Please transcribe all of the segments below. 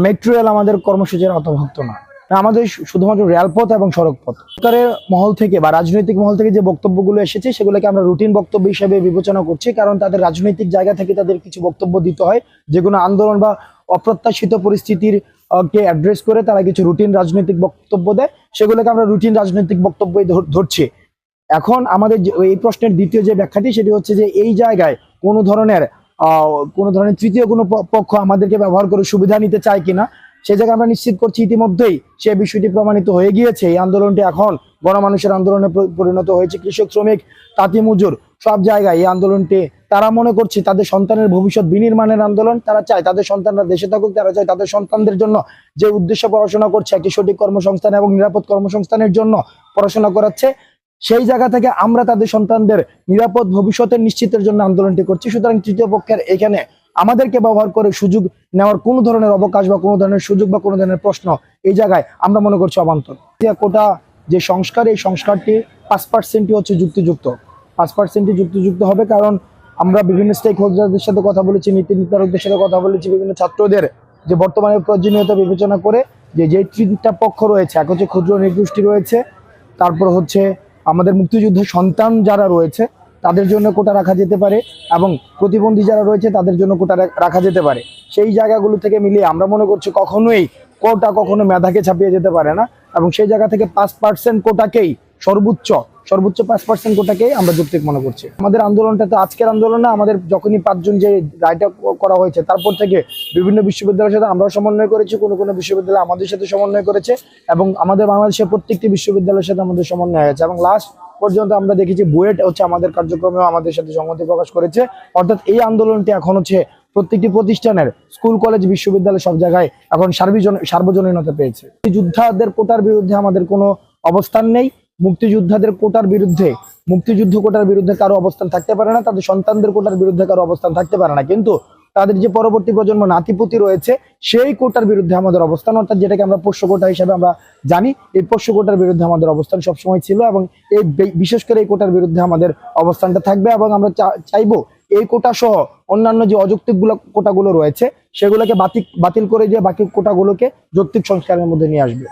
Metro rail আমাদের কর্মসূচির অন্তর্ভুক্ত না, আমাদের শুধুমাত্র রেলপথ এবং সড়কপথ। সরকারের মহল থেকে বা রাজনৈতিক মহল থেকে যে বক্তব্যগুলো এসেছে সেগুলোকে আমরা রুটিন বক্তব্য হিসেবে বিবেচনা করছি, কারণ তাদের রাজনৈতিক জায়গা থেকে তাদের কিছু বক্তব্য দিতে হয়, যেগুলো আন্দোলন বা অপ্রত্যাশিত পরিস্থিতির কে অ্যাড্রেস করে তারা কিছু রুটিন রাজনৈতিক বক্তব্য দেয়, সেগুলোকে আমরা রুটিন রাজনৈতিক বক্তব্যই ধরছি। এখন আমাদের এই প্রশ্নের দ্বিতীয় যে ব্যাখ্যাটি সেটি হচ্ছে যে এই জায়গায় কোনো ধরনের তৃতীয় কোনো পক্ষ আমাদেরকে ব্যবহার করে সুবিধা নিতে চায় কিনা, সে জায়গায় আমরা নিশ্চিত করছি ইতিমধ্যেই সে বিষয়টি প্রমাণিত হয়ে গিয়েছে। এই আন্দোলনটি এখন গণমানুষের আন্দোলনে পরিণত হয়েছে। কৃষক, শ্রমিক, তাঁতি মজুর সব জায়গায় এই আন্দোলনটি তারা মনে করছে তাদের সন্তানের ভবিষ্যৎ বিনির্মাণের আন্দোলন। তারা চায় তাদের সন্তানরা দেশে থাকুক, তারা চায় তাদের সন্তানদের জন্য যে উদ্দেশ্য পড়াশোনা করছে একটি সঠিক কর্মসংস্থান এবং নিরাপদ কর্মসংস্থানের জন্য পড়াশোনা করাচ্ছে, সেই জায়গা থেকে আমরা তাদের সন্তানদের নিরাপদ ভবিষ্যতের নিশ্চিতের জন্য আন্দোলনটি করছি। সুতরাং তৃতীয় পক্ষের এখানে আমাদেরকে ব্যবহার করে সুযোগ নেওয়ার কোনো ধরনের অবকাশ বা কোনো ধরনের সুযোগ বা কোনো ধরনের প্রশ্ন এই জায়গায় আমরা মনে করছি অবান্তর। কোটা যে সংস্কার, এই সংস্কারটি 5%ই হচ্ছে যুক্তিযুক্ত। 5%ই যুক্তিযুক্ত হবে, কারণ আমরা বিভিন্ন স্টেক হোল্ডারদের সাথে কথা বলেছি, নীতি নির্ধারকদের সাথে কথা বলেছি, বিভিন্ন ছাত্রদের যে বর্তমানে প্রয়োজনীয়তা বিবেচনা করে যে তিনটা পক্ষ রয়েছে, এক হচ্ছে ক্ষুদ্র নৃগোষ্ঠী রয়েছে, তারপর হচ্ছে আমাদের মুক্তিযুদ্ধের সন্তান যারা রয়েছে তাদের জন্য কোটা রাখা যেতে পারে, এবং প্রতিবন্ধী যারা রয়েছে তাদের জন্য কোটা রাখা যেতে পারে। সেই জায়গাগুলো থেকে মিলিয়ে আমরা মনে করছি কখনোই কোটা কখনো মেধাকে ছাপিয়ে যেতে পারে না, এবং সেই জায়গা থেকে 5% কোটাকেই সর্বোচ্চ 5% কোটাকেই আমরা যৌক্তিক মনে করছি। আমাদের আন্দোলনটা তো আজকের আন্দোলন না, আমাদের যখনই 5 জন যে রায়টা করা হয়েছে তারপর থেকে বিভিন্ন বিশ্ববিদ্যালয়ের সাথে আমরাও সমন্বয় করেছি, কোনো বিশ্ববিদ্যালয় আমাদের সাথে সমন্বয় করেছে, এবং আমাদের বাংলাদেশের প্রত্যেকটি বিশ্ববিদ্যালয়ের সাথে আমাদের সমন্বয় হয়েছে, এবং লাস্ট পর্যন্ত আমরা দেখেছি বুয়েট হচ্ছে আমাদের কার্যক্রমেও আমাদের সাথে সংহতি প্রকাশ করেছে। অর্থাৎ এই আন্দোলনটি এখন হচ্ছে প্রত্যেকটি প্রতিষ্ঠানের, স্কুল, কলেজ, বিশ্ববিদ্যালয় সব জায়গায় এখন সার্বজনীনতা পেয়েছে। যোদ্ধাদের কোটার বিরুদ্ধে আমাদের কোনো অবস্থান নেই। মুক্তিযোদ্ধাদের কোটার বিরুদ্ধে, মুক্তিযুদ্ধ কোটার বিরুদ্ধে কারো অবস্থান থাকতে পারে না, তাদের সন্তানদের কোটার বিরুদ্ধে কারো অবস্থান থাকতে পারে না, কিন্তু তাদের যে পরবর্তী প্রজন্ম নাতিপুতি রয়েছে সেই কোটার বিরুদ্ধে আমাদের অবস্থান, অর্থাৎ যেটাকে আমরা পোষ্য কোটা হিসেবে আমরা জানি, এই পোষ্য কোটার বিরুদ্ধে আমাদের অবস্থান সবসময় ছিল, এবং এই বিশেষ করে এই কোটার বিরুদ্ধে আমাদের অবস্থানটা থাকবে। এবং আমরা চাইবো এই কোটা সহ অন্যান্য যে অযৌক্তিক কোটাগুলো রয়েছে সেগুলোকে বাতিল করে দিয়ে বাকি কোটাগুলোকে যৌক্তিক সংস্কারের মধ্যে নিয়ে আসবে।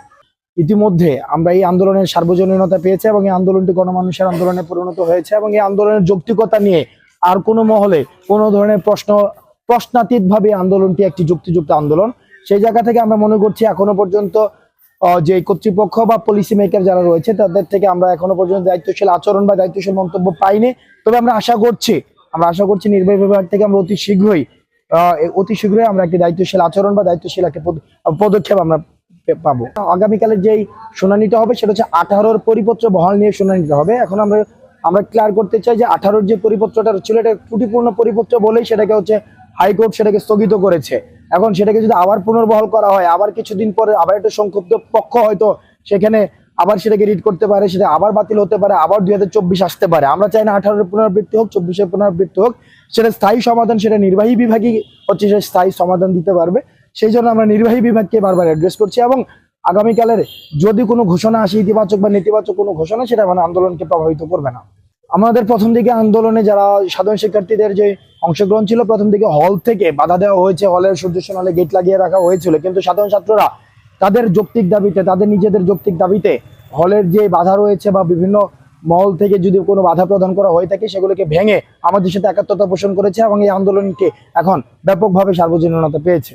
ইতিমধ্যে আমরা এই আন্দোলনের সার্বজনীনতা পেয়েছে, এবং এই আন্দোলনটি গণমানুষের আন্দোলনে পরিণত হয়েছে, এবং এই আন্দোলনের যৌক্তিকতা নিয়ে আর কোনো মহলে কোনো ধরনের প্রশ্নাতীত ভাবে আন্দোলনটি একটি যুক্তিযুক্ত আন্দোলন। সেই জায়গা থেকে আমরা মনে করছি এখনো পর্যন্ত যে কর্তৃপক্ষ বা পলিসি মেকার যারা রয়েছে তাদের থেকে আমরা এখনো পর্যন্ত দায়িত্বশীল আচরণ বা দায়িত্বশীল মন্তব্য পাইনি। তবে আমরা আশা করছি নির্বাহী বিভাগ থেকে আমরা অতি শীঘ্রই আমরা একটি দায়িত্বশীল আচরণ বা দায়িত্বশীল একটা পদক্ষেপ আমরা পাবো। আগামীকালের যেই শুনানিটা হবে সেটা হচ্ছে 18-র পরিপত্র বহাল নিয়ে শুনানিটা হবে। এখন আমরা ক্লিয়ার করতে চাই যে 18-র যে পরিপত্রটা ছিল এটা ত্রুটিপূর্ণ পরিপত্র বলেই সেটাকে হচ্ছে হাইকোর্ট সেটাকে স্থগিত করেছে। এখন সেটাকে যদি আবার পুনর্বহাল করা হয়, আবার কিছুদিন পরে আবার একটা সংক্ষুব্ধ পক্ষ হয়তো সেখানে আবার সেটাকে রিড করতে পারে, সেটা আবার বাতিল হতে পারে, আবার 2024 আসতে পারে। আমরা চাই না 18-এর পুনরাবৃত্তি হোক, 24-এর পুনরাবৃত্তি হোক, সেটা স্থায়ী সমাধান সেটা নির্বাহী বিভাগই হচ্ছে সে স্থায়ী সমাধান দিতে পারবে। সেই জন্য আমরা নির্বাহী বিভাগকে বারবার অ্যাড্রেস করছি, এবং আগামীকালের যদি কোনো ঘোষণা আসে ইতিবাচক বা নেতিবাচক কোনো ঘোষণা, সেটা মানে আন্দোলনকে প্রভাবিত করবে না। আমাদের প্রথম দিকে আন্দোলনে যারা সাধারণ শিক্ষার্থীদের যে অংশগ্রহণ ছিল, প্রথম দিকে হল থেকে বাধা দেওয়া হয়েছে, হলের সূর্যসেন হলে গেট লাগিয়ে রাখা হয়েছিল, কিন্তু সাধারণ ছাত্ররা তাদের যৌক্তিক দাবিতে, তাদের নিজেদের যৌক্তিক দাবিতে হলের যে বাধা রয়েছে বা বিভিন্ন মহল থেকে যদি কোনো বাধা প্রদান করা হয়ে থাকে সেগুলোকে ভেঙে আমাদের সাথে একাত্মতা পোষণ করেছে, এবং এই আন্দোলনকে এখন ব্যাপকভাবে সার্বজনীনতা পেয়েছে।